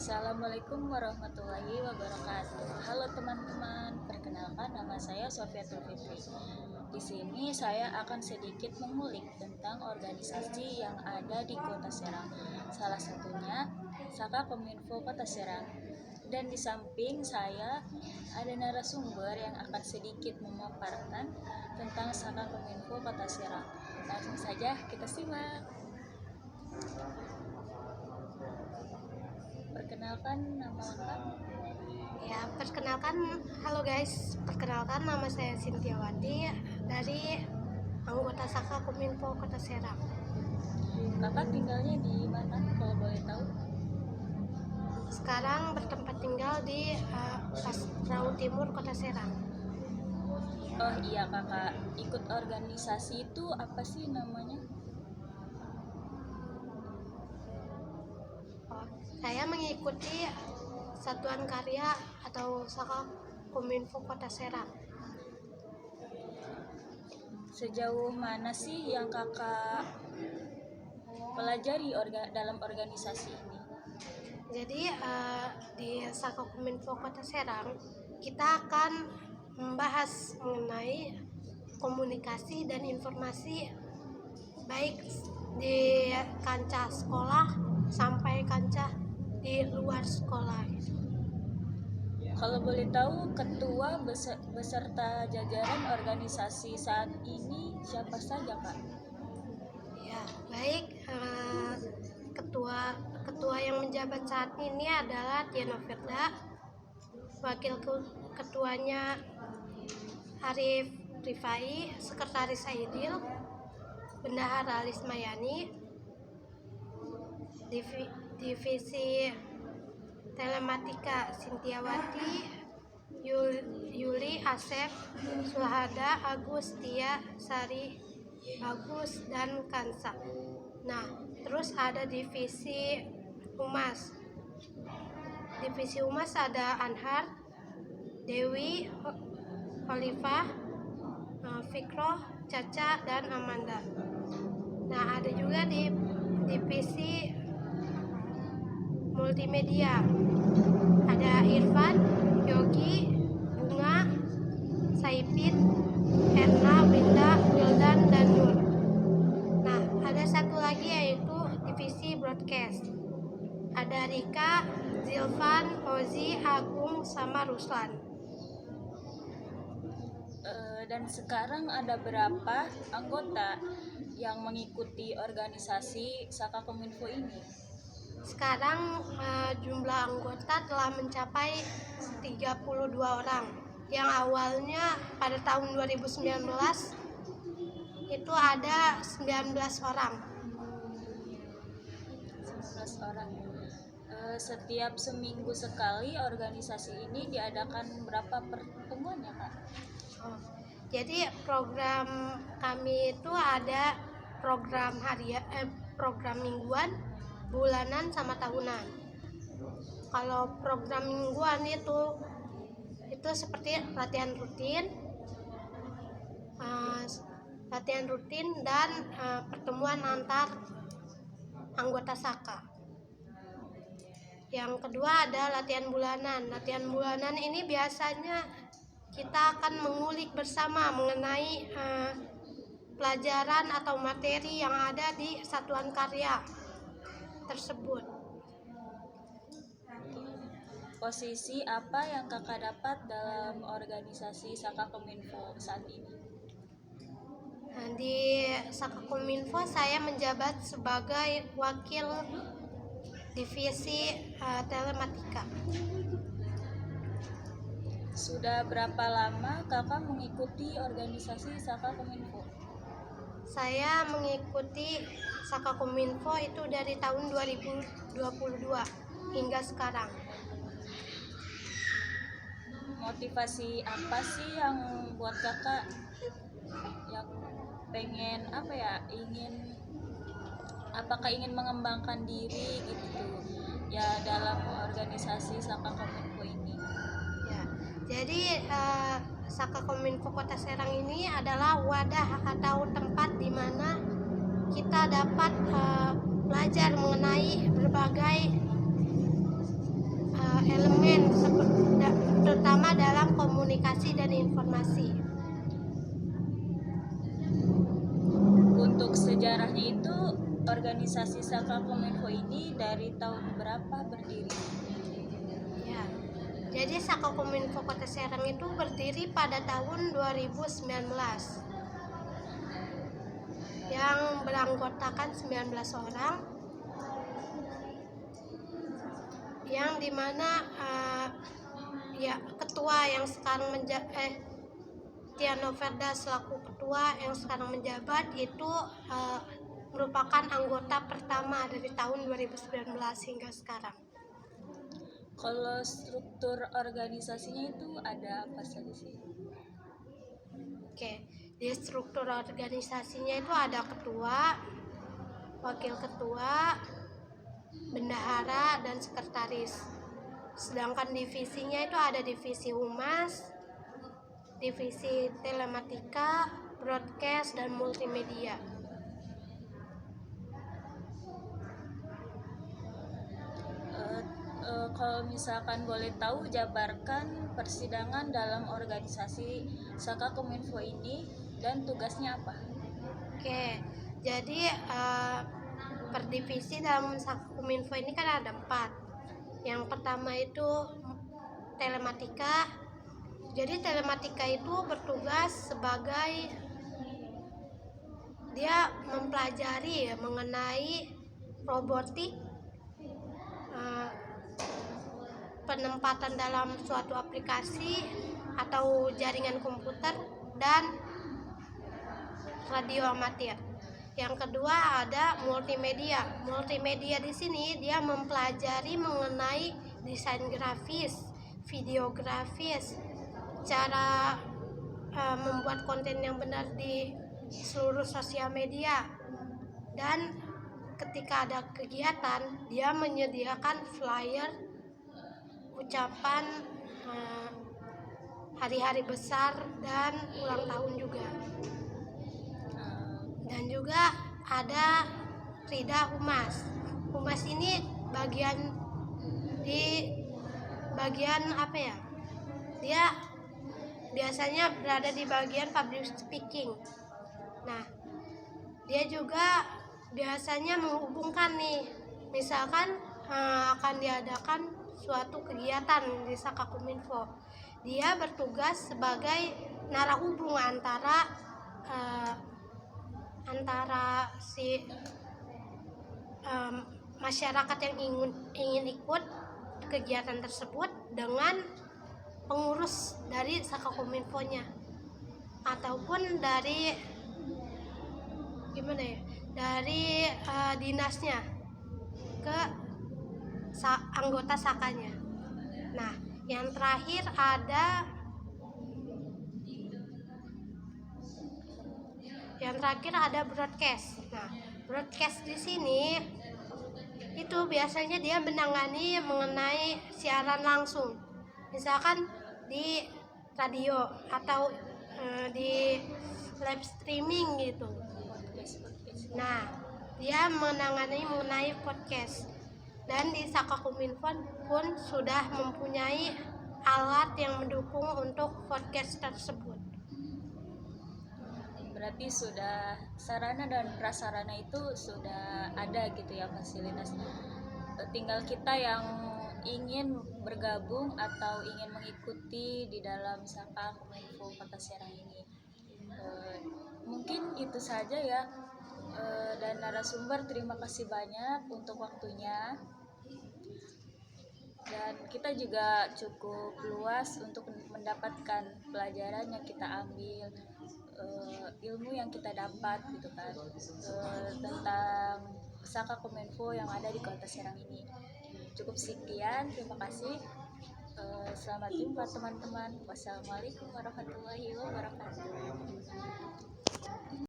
Assalamualaikum warahmatullahi wabarakatuh. Halo teman-teman, perkenalkan nama saya Sofiatul Fitri. Di sini saya akan sedikit mengulik tentang organisasi yang ada di Kota Serang. Salah satunya Saka Kominfo Kota Serang. Dan di samping saya ada narasumber yang akan sedikit memaparkan tentang Saka Kominfo Kota Serang. Langsung saja kita simak. Perkenalkan nama lengkap. Halo guys, perkenalkan nama saya Sintiawati dari anggota Saka Kominfo Kota Serang. Kakak tinggalnya di mana kalau boleh tahu? Sekarang bertempat tinggal di Pasrau Timur Kota Serang. Oh iya kakak, ikut organisasi itu apa sih namanya? Saya mengikuti Satuan Karya atau Saka Kominfo Kota Serang. Sejauh mana sih yang kakak pelajari dalam organisasi ini? Jadi di Saka Kominfo Kota Serang kita akan membahas mengenai komunikasi dan informasi baik di kancah sekolah sampai kancah di luar sekolah. Kalau boleh tahu, ketua beserta jajaran organisasi saat ini siapa saja kak? Ya, baik. Ketua yang menjabat saat ini adalah Diana Firda, wakil ketuanya Arif Rifai, sekretaris Aidil, bendahara Alis Mayani, divisi telematika Sintiawati, Yuli Asep, Suhada, Agus, Tia, Sari, Bagus, dan Kansa. Nah, terus ada divisi Humas. Divisi Humas ada Anhar, Dewi, Olivah, Fikroh, Caca, dan Amanda. Nah, ada juga di divisi multimedia ada Irfan, Yogi, Bunga, Saipin, Erna, Winda, Wildan, dan Nur. Nah, ada satu lagi yaitu divisi broadcast. Ada Rika, Zilvan, Ozi, Agung, sama Ruslan. Dan sekarang ada berapa anggota yang mengikuti organisasi Saka Kominfo ini? Sekarang jumlah anggota telah mencapai 32 orang. Yang awalnya pada tahun 2019 itu ada 19 orang. 19 orang. Setiap seminggu sekali organisasi ini diadakan berapa pertemuan ya kak? Jadi program kami itu ada program program mingguan, bulanan, sama tahunan. Kalau program mingguan itu seperti latihan rutin dan pertemuan antar anggota Saka. Yang kedua ada latihan bulanan. Latihan bulanan ini biasanya kita akan mengulik bersama mengenai pelajaran atau materi yang ada di satuan karya tersebut. Posisi apa yang kakak dapat dalam organisasi Saka Kominfo saat ini? Nah, di Saka Kominfo saya menjabat sebagai wakil divisi telematika. Sudah berapa lama kakak mengikuti organisasi Saka Kominfo? Saya mengikuti Saka Kominfo itu dari tahun 2022 hingga sekarang. Motivasi apa sih yang buat kakak yang pengen apakah ingin mengembangkan diri gitu ya dalam organisasi Saka Kominfo ini? Ya, jadi Saka Kominfo Kota Serang ini adalah wadah atau tempat di mana kita dapat belajar mengenai berbagai organisasi Saka Kominfo ini dari tahun berapa berdiri? Ya. Jadi Saka Kominfo Kota Serang itu berdiri pada tahun 2019 yang beranggotakan 19 orang, yang dimana ya ketua yang sekarang Tiano Verda selaku ketua yang sekarang menjabat itu merupakan anggota pertama dari tahun 2019 hingga sekarang. Kalau struktur organisasinya itu ada apa saja sih? Oke, di struktur organisasinya itu ada ketua, wakil ketua, bendahara, dan sekretaris. Sedangkan divisinya itu ada divisi humas, divisi telematika, broadcast, dan multimedia. Kalau misalkan boleh tahu, jabarkan persidangan dalam organisasi Saka Kominfo ini dan tugasnya apa? Oke, jadi per divisi dalam Saka Kominfo ini kan ada 4. Yang pertama itu telematika. Jadi telematika itu bertugas sebagai dia mempelajari mengenai robotik, penempatan dalam suatu aplikasi atau jaringan komputer, dan radio amatir. Yang kedua ada multimedia. Multimedia di sini dia mempelajari mengenai desain grafis, videografis, cara membuat konten yang benar di seluruh sosial media, dan ketika ada kegiatan dia menyediakan flyer, ucapan hari-hari besar dan ulang tahun juga. Dan juga ada Rida Humas. Humas ini bagian apa ya? Dia biasanya berada di bagian public speaking. Nah, dia juga biasanya menghubungkan nih, misalkan akan diadakan suatu kegiatan di Saka Kominfo. Dia bertugas sebagai narahubung antara si masyarakat yang ingin ikut kegiatan tersebut dengan pengurus dari Saka Kominfo-nya, ataupun dari dari dinasnya ke anggota Sakanya. Nah, yang terakhir ada broadcast. Nah, broadcast di sini itu biasanya dia menangani mengenai siaran langsung, misalkan di radio atau di live streaming gitu. Nah, dia menangani mengenai podcast. Dan di Saka Kominfo pun sudah mempunyai alat yang mendukung untuk podcast tersebut. Berarti sudah sarana dan prasarana itu sudah ada gitu ya, fasilitas. Tinggal kita yang ingin bergabung atau ingin mengikuti di dalam Saka Kominfo Kota Serang ini. Mungkin itu saja ya. Dan narasumber, terima kasih banyak untuk waktunya. Dan kita juga cukup luas untuk mendapatkan pelajaran yang kita ambil, ilmu yang kita dapat gitu kan, tentang Saka Kominfo yang ada di Kota Serang ini. Cukup sekian, terima kasih. Selamat jumpa teman-teman. Wassalamualaikum warahmatullahi wabarakatuh.